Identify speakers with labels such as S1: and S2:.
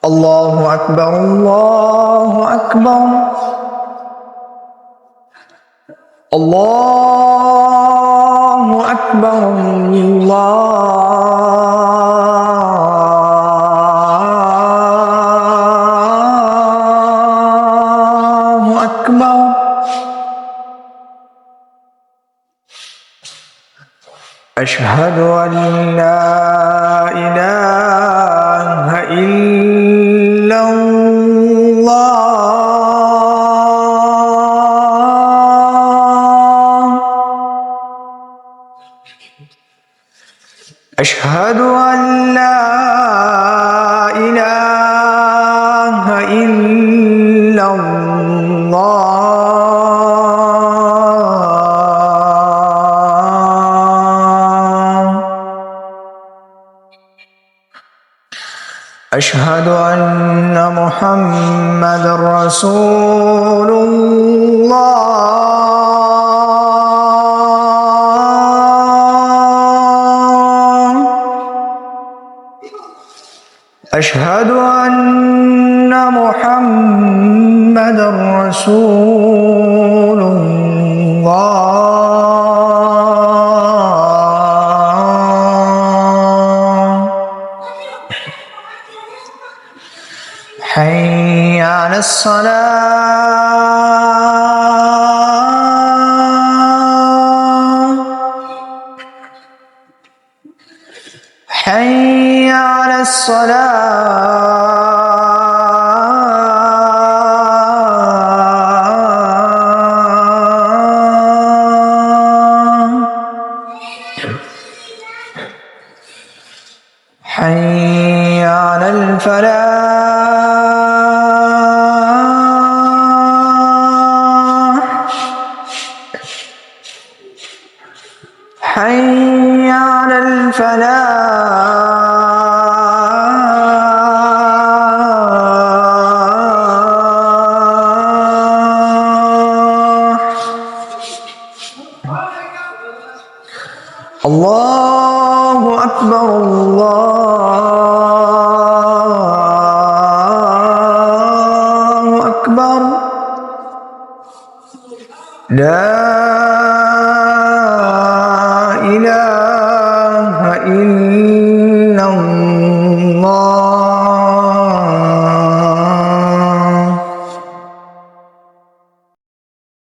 S1: الله أكبر الله أكبر الله أكبر الله أكبر أشهد أن لا إله إلا الله أشهد أن لا إله إلا الله أشهد أن محمدًا رسول الله أشهد أن محمدًا رسول الله حي على الصلاة حي على الصلاة حي على الفلاح حي على الفلاح الله أكبر الله أكبر لا